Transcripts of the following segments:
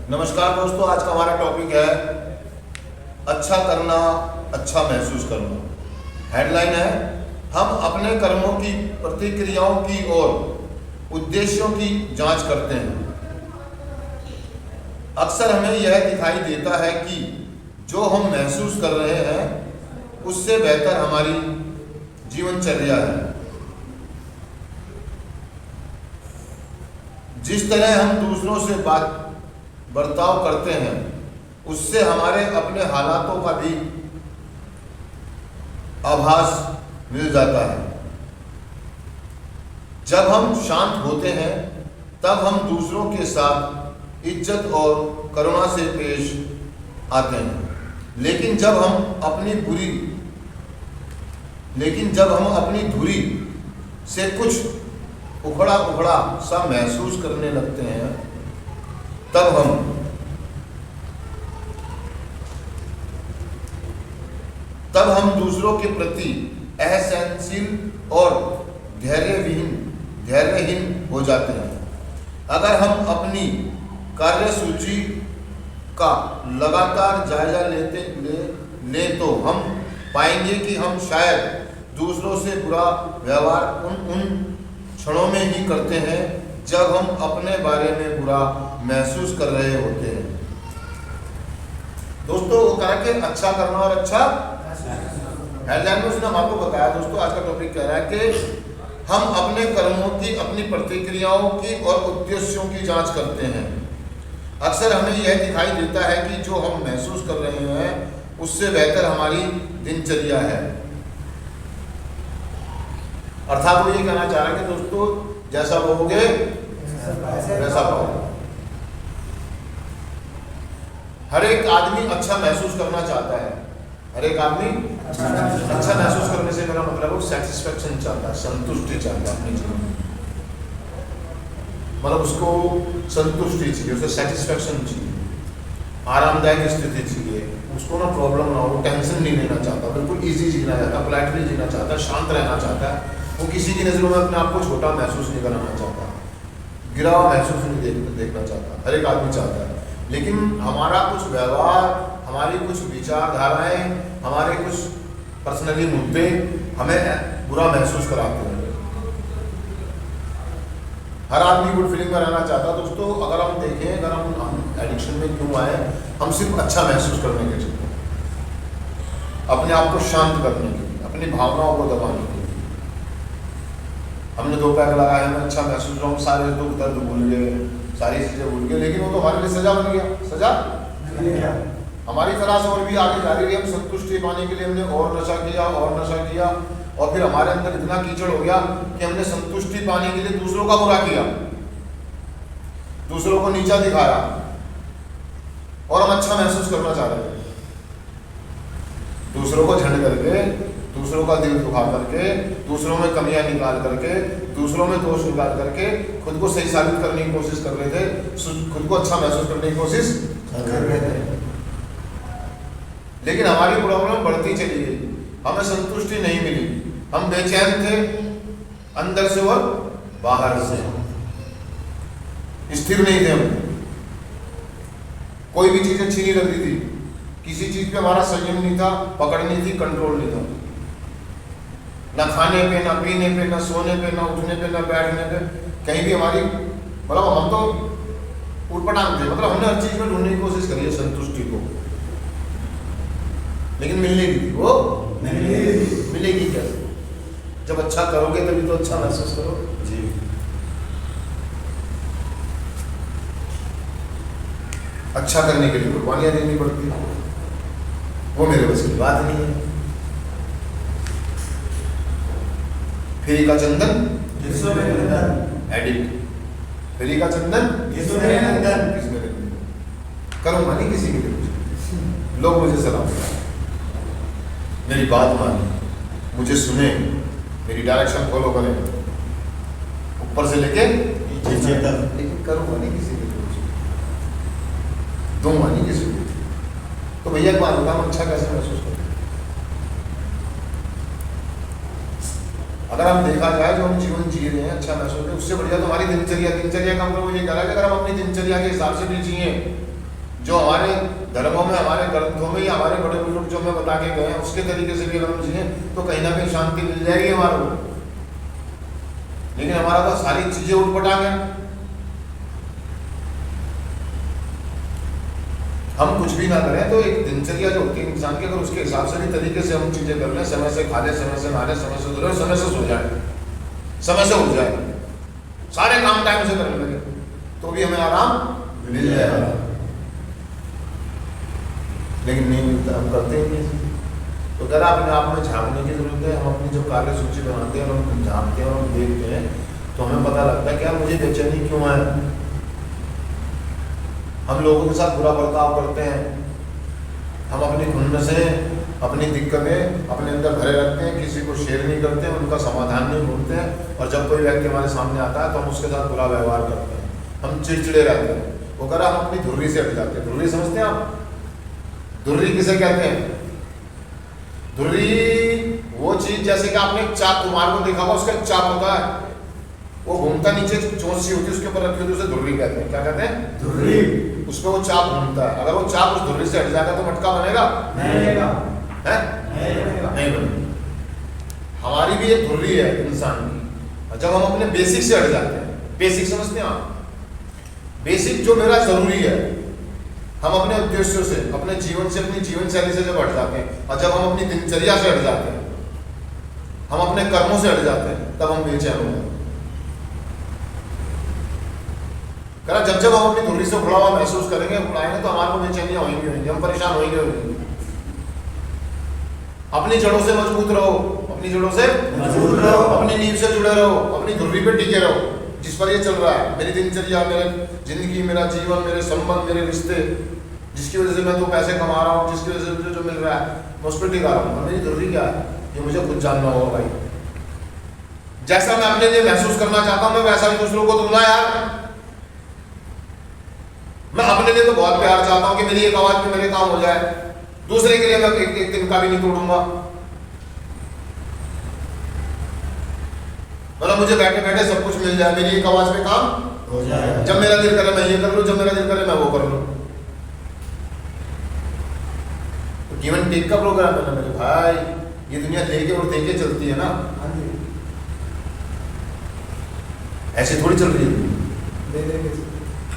नमस्कार दोस्तों, आज का हमारा टॉपिक है अच्छा करना, अच्छा महसूस करना। हेडलाइन है, हम अपने कर्मों की प्रतिक्रियाओं की और उद्देश्यों की जांच करते हैं। अक्सर हमें यह दिखाई देता है कि जो हम महसूस कर रहे हैं उससे बेहतर हमारी जीवनचर्या है। जिस तरह हम दूसरों से बर्ताव करते हैं उससे हमारे अपने हालातों का भी आभास मिल जाता है। जब हम शांत होते हैं तब हम दूसरों के साथ इज्जत और करुणा से पेश आते हैं, लेकिन जब हम अपनी धुरी से कुछ उखड़ा सा महसूस करने लगते हैं तब हम दूसरों के प्रति असहनशील और धैर्यहीन हो जाते हैं। अगर हम अपनी कार्यसूची का लगातार जायजा लें तो हम पाएंगे कि हम शायद दूसरों से बुरा व्यवहार उन क्षणों में ही करते हैं जब हम अपने बारे में बुरा महसूस कर रहे होते हैं। दोस्तों, वो कह के अच्छा करना और अच्छा हेडलाइन में उसने हम आपको बताया। दोस्तों, आज का टॉपिक कह रहा है कि हम अपने कर्मों की, अपनी प्रतिक्रियाओं की और उद्देश्यों की जांच करते हैं। अक्सर हमें यह दिखाई देता है कि जो हम महसूस कर रहे हैं उससे बेहतर हमारी दिनचर्या है। अर्थात वो ये कहना चाह रहा है कि दोस्तों, जैसा बोलोगे वैसा पाओगे। हर एक आदमी अच्छा महसूस करना चाहता है। हर एक आदमी अच्छा महसूस करने से मेरा मतलब वो सेटिस्फेक्शन चाहता है, संतुष्टि चाहता है अपने जीवन में। मतलब उसको संतुष्टि चाहिए, उसे सेटिस्फेक्शन चाहिए, आरामदायक स्थिति चाहिए, उसको ना प्रॉब्लम ना हो, टेंशन नहीं लेना चाहता, बिल्कुल इजी जीना चाहता है, पोलाइटली जीना चाहता है, शांत रहना चाहता है। वो किसी की नज़रों में अपने आप को छोटा महसूस नहीं कराना चाहता, गिरा हुआ महसूस नहीं देखना चाहता। हर एक आदमी चाहता है, लेकिन हमारा कुछ व्यवहार, हमारी कुछ विचारधाराएं, हमारे कुछ पर्सनली मुद्दे हमें बुरा महसूस कराते हैं। हर आदमी गुड फीलिंग में रहना चाहता है। दोस्तों, अगर हम देखें, अगर हम एडिक्शन में क्यों आए, हम सिर्फ अच्छा महसूस करने के लिए, अपने आप को शांत करने के लिए, अपनी भावनाओं को दबाने के लिए। हमने 2 पैक लगाए, मैं अच्छा महसूस रहा हूँ, सारे दुख दर्द भूल गए, सारी चीजें भूल गए, लेकिन वो तो हमारे लिए सजा बन गया। सजा हमारी तरह से और भी आगे जा रही है। हम संतुष्टि पाने के लिए हमने और नशा किया और फिर हमारे अंदर इतना कीचड़ हो गया कि हमने संतुष्टि पाने के लिए दूसरों का बुरा किया, दूसरों को नीचा दिखाया और हम अच्छा महसूस करना चाह रहे थे। दूसरों को झंड करके, दूसरों का दिल दुखा करके, दूसरों में कमियां निकाल करके, दूसरों में दोष निकाल करके खुद को सही साबित करने की कोशिश कर रहे थे, खुद को अच्छा महसूस करने की कोशिश कर रहे थे। लेकिन हमारी प्रॉब्लम बढ़ती चली गई, हमें संतुष्टि नहीं मिली, हम बेचैन थे अंदर से और बाहर से, स्थिर नहीं थे हम। कोई भी चीज अच्छी नहीं लगती थी, किसी चीज पे हमारा संयम नहीं था, पकड़ नहीं थी, कंट्रोल नहीं था। ना खाने पे, ना पीने पे, ना सोने पे, ना उठने पे, ना बैठने पे, कहीं भी हमारी, मतलब हम तो उठपटांग थे। मतलब हमने हर चीज में ढूंढने की कोशिश करी है संतुष्टि को, लेकिन मिलने की थी वो मिलेगी कैसे? जब अच्छा करोगे तभी तो अच्छा महसूस करो जी। अच्छा करने के लिए कुर्बानियां देनी पड़ती है, वो मेरे बस की बात नहीं है। फ्री का चंदन एडिक्ट, फ्री का चंदन किसमें करूंगा नहीं किसी के लिए। लोग मुझे सलाम दें, मेरी बात माने, मुझे सुने, मेरी डायरेक्शन फॉलो करें, ऊपर से लेके नीचे तक, लेकिन करूंगा नहीं किसी के लिए, दूंगा नहीं किसी को। तो भैया एक बात बता, हम अच्छा कैसे महसूस करते? अगर हम देखा जाए जो हम जीवन जी रहे हैं अच्छा महसूस है, उससे बढ़िया तो हमारी दिनचर्या का मतलब ये कह रहा है कि अगर हम अपनी दिनचर्या के हिसाब से भी जिए, जो हमारे धर्मों में, हमारे ग्रंथों में या हमारे बड़े बुजुर्ग जो हमें बता के गए हैं उसके तरीके से भी अगर हम जिए तो कहीं ना कहीं शांति मिल जाएगी हमारे को। लेकिन हमारा तो सारी चीजें उठपटा गया, हम कुछ भी ना करें तो एक दिनचर्या जो होती है इंसान की, अगर उसके हिसाब से भी तरीके से हम चीजें कर लें, समय से खा ले, समय से नहा ले, समय से धो, समय से सो जाए, समय से उठ जाए, सारे काम टाइम से करने लगे, तो भी हमें आराम मिल जाएगा। लेकिन नहीं मिलता, हम करते ही नहीं। तो अगर अपने आप में झांकने की जरूरत है, हम अपनी जो कार्य सूची बनाते हैं और हम झांकते हैं और हम देखते हैं तो हमें पता लगता है कि यार मुझे बेचैनी क्यों है। हम लोगों के साथ बुरा बर्ताव करते हैं, हम अपनी खुन्नसें, अपनी दिक्कतें अपने अंदर भरे रखते हैं, किसी को शेयर नहीं करते हैं, उनका समाधान नहीं ढूंढते हैं, और जब कोई व्यक्ति हमारे सामने आता है तो हम उसके साथ बुरा व्यवहार करते हैं, हम चिड़चिड़े रहते हैं। वो कह रहा हम अपनी धुर्री से हट जाते हैं। धुर्री समझते हैं आप? धुर्री किसे कहते हैं? धुर्री वो चीज जैसे कि आपने एक चाक, कुमार को देखा होगा, उसका एक चाक होता है, वो घूमता नीचे चोंच सी होती है उसके ऊपर रखी होती है, उसे धुर्री कहते हैं। क्या कहते हैं? धुर्री। उसमें वो चाक घूमता है, अगर वो चाक उस धुर्री से हट जाएगा तो मटका बनेगा? नहीं बनेगा। नहीं बनेगा। हमारी भी एक धुर्री है इंसान की। जब हम अपने बेसिक से हट जाते हैं, बेसिक समझते हैं आप? बेसिक जो मेरा जरूरी है, हम अपने उद्देश्यों से, अपने जीवन से, अपनी जीवन शैली से जब हट जाते हैं, और जब हम अपनी दिनचर्या से हट जाते हैं, हम अपने कर्मों से हट जाते हैं, तब हम बेचैन हो जाते हैं। जब जब हम अपनी धुर्री से उखड़ा हुआ महसूस करेंगे, उखड़ाएंगे, तो हमारे को बेचैनियां होंगी, हम परेशान होंगे। अपनी जड़ों से मजबूत रहो, अपनी जड़ों से मजबूत रहो, अपनी नींव से जुड़े रहो, अपनी धुर्री पे टिके रहो जिस पर ये चल रहा है। मेरी दिनचर्या, मेरी जिंदगी, मेरा जीवन, मेरे संबंध, मेरे रिश्ते, जिसकी वजह से मैं 2 पैसे कमा रहा हूँ, जिसकी वजह से मुझे जो मिल रहा है मैं उस पर टिका रहा हूँ। मेरी धुर्री क्या है ये मुझे खुद जानना होगा भाई। जैसा मैं अपने लिए महसूस करना चाहता हूँ, मैं वैसा ही दूसरों को दूंगा यार। मैं अपने लिए तो बहुत प्यार चाहता हूं कि मेरी एक आवाज में मेरे काम हो जाए, दूसरे के लिए मैं एक दिन का भी नहीं तोड़ूंगा। मतलब मुझे बैठे बैठे सब कुछ मिल जाए, मेरी एक आवाज में काम हो जाए। जब मेरा दिल करे मैं ये कर लूं, जब मेरा दिल करे मैं वो कर लूं। तो गिव एंड टेक का प्रोग्राम है ना मेरे भाई। ये दुनिया लेके और देके चलती है ना, ऐसे थोड़ी चल रही है,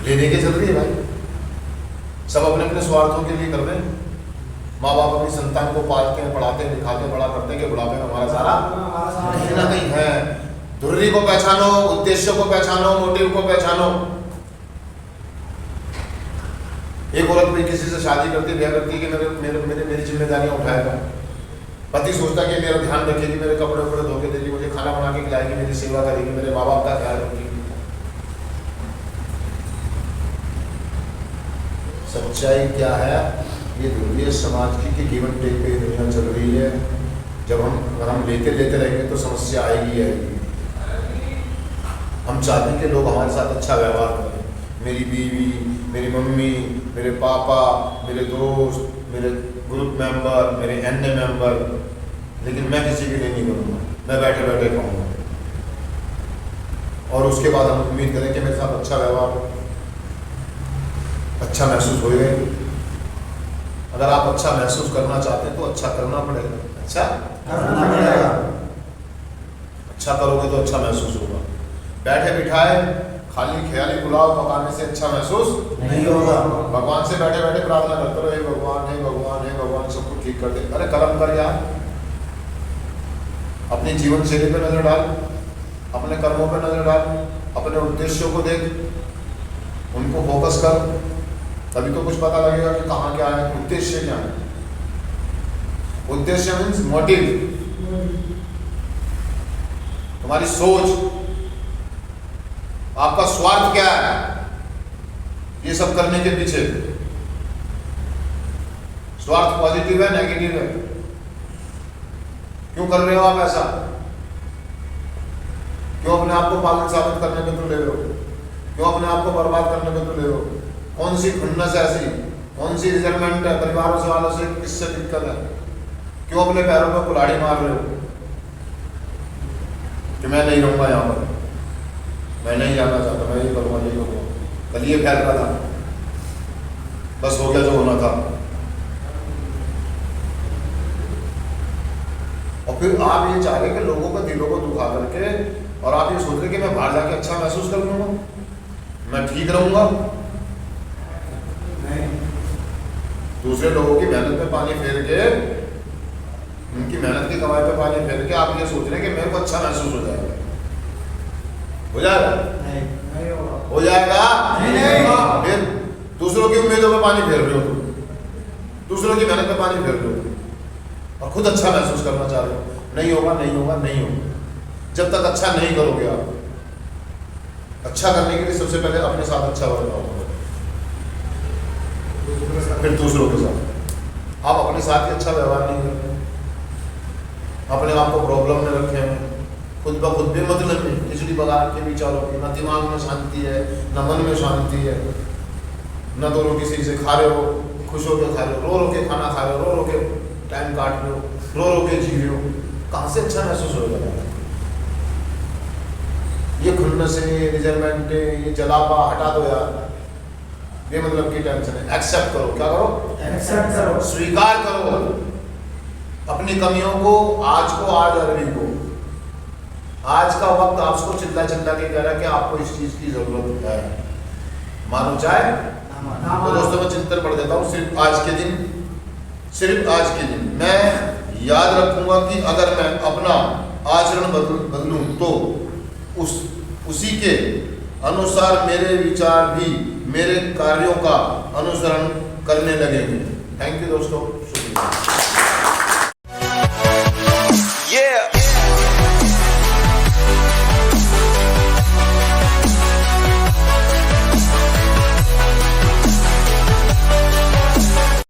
ले दे के चल रही है भाई। सब अपने अपने स्वार्थों के लिए कर रहे हैं। माँ बाप अपनी संतान को पालते हैं, पढ़ाते हैं, लिखाते हैं, बड़ा करते हैं कि बुढ़ापे में हमारा सारा कहीं ना कहीं है। धुर्री को पहचानो, उद्देश्य को पहचानो, मोटिव को पहचानो। एक औरत भी किसी से शादी करती, ब्याह करती कि मेरी जिम्मेदारियां उठाएगा। पति सोचता कि मेरा ध्यान रखेगी, मेरे कपड़े उपड़े धो के देगी, मुझे खाना बना के खिलाएगी, मेरी सेवा करेगी, मेरे माँ बाप का ख्याल रखेगी। सच्चाई क्या है? ये दुनिया समाज की गिव एंड टेक पे दुनिया चल रही है। जब अगर हम लेते लेते रहेंगे तो समस्या आएगी आएगी। हम चाहते हैं कि लोग हमारे साथ अच्छा व्यवहार करें, मेरी बीवी, मेरी मम्मी, मेरे पापा, मेरे दोस्त, मेरे ग्रुप मेंबर, मेरे अन्य मेंबर, लेकिन मैं किसी के लिए नहीं करूँगा, मैं बैठे बैठे कहूँगा। और उसके बाद हम उम्मीद करें कि मेरे साथ अच्छा व्यवहार, अच्छा महसूस होएगा। अगर आप अच्छा महसूस करना चाहते हैं तो अच्छा करना पड़ेगा, अच्छा करना पड़ेगा। अच्छा करोगे तो अच्छा महसूस होगा। बैठे बिठाए खाली ख्याली पुलाव पकाने से अच्छा महसूस नहीं होगा। भगवान से बैठे बैठे प्रार्थना करते रहो, हे भगवान, हे भगवान, हे भगवान, सब कुछ ठीक कर दे। अरे कर्म कर यार, अपनी जीवन शैली पे नजर डाल, अपने कर्मों पे नजर डाल, अपने उद्देश्यों को देख, उनको फोकस कर, तभी तो कुछ पता लगेगा कि कहाँ क्या है, उद्देश्य क्या है। उद्देश्य मीन्स मोटिव, तुम्हारी सोच, आपका स्वार्थ क्या है ये सब करने के पीछे। स्वार्थ पॉजिटिव है, नेगेटिव है? क्यों कर रहे हो आप ऐसा? क्यों अपने आप को पागल साबित करने पे तुले हो? क्यों अपने आप को बर्बाद करने पे तुले हो? कौन सी खुन्नस ऐसी, कौन सी रिजल्टमेंट है? परिवारों से वालों से किससे दिक्कत है? क्यों अपने पैरों में कुल्हाड़ी मार रहे हो? कि मैं नहीं रहूँगा यहाँ पर, मैं नहीं जाना चाहता, मैं ये करूँगा, ये करूँगा। कल ये फैल रहा था, बस हो गया जो होना था। और फिर आप ये चाह रहे कि लोगों के दिलों को दुखा करके, और आप ये सोच रहे कि मैं बाहर जाके अच्छा महसूस कर लूँगा, मैं ठीक रहूँगा। दूसरे लोगों की मेहनत पे पानी फेर के, उनकी मेहनत की कमाई पे पानी फेर के आप ये सोच रहे हैं कि मेरे को अच्छा महसूस हो जाएगा। हो जाएगा? नहीं होगा। हो जाएगा? नहीं। फिर दूसरों की उम्मीदों पे पानी फेर रहे हो तुम, दूसरों की मेहनत पे पानी फेर रहे हो और खुद अच्छा महसूस करना चाह रहे हो। नहीं होगा, नहीं होगा, नहीं होगा। जब तक अच्छा नहीं करोगे आप, अच्छा करने के लिए सबसे पहले अपने साथ अच्छा बर्ताव करो, फिर दूसरों के साथ। आप अपने साथ ही अच्छा व्यवहार नहीं करते, अपने आप को प्रॉब्लम में रखे हैं, खुद ब खुद बेमतलब में खिचड़ी पका के विचारों की, न दिमाग में शांति है, न मन में शांति है, न तो रोटी सही से खा रहे हो, खुश होकर खा रहे हो, रो के खाना खा रहे हो, रो के टाइम काट रहे हो, रो के जी रहे हो, कहाँ से अच्छा महसूस होगा? ये खुन्नस है, ये रिजर्वमेंट है, ये जलापा हटा दो यार, ये मतलब की टेंशन है। एक्सेप्ट करो, क्या करो? एक्सेप्ट करो, स्वीकार करो अपनी कमियों को, आज को, आज अरबी को। आज का वक्त आपको चिल्ला चिल्ला के कह रहा है कि आपको इस चीज की जरूरत है, मानो चाहे। तो दोस्तों मैं चिंतन पढ़ देता हूँ, सिर्फ आज के दिन, सिर्फ आज के दिन मैं याद रखूंगा कि अगर मैं अपना आचरण बदलूं तो उसी के अनुसार मेरे विचार भी मेरे कार्यों का अनुसरण करने लगेंगे। थैंक यू दोस्तों, शुक्रिया।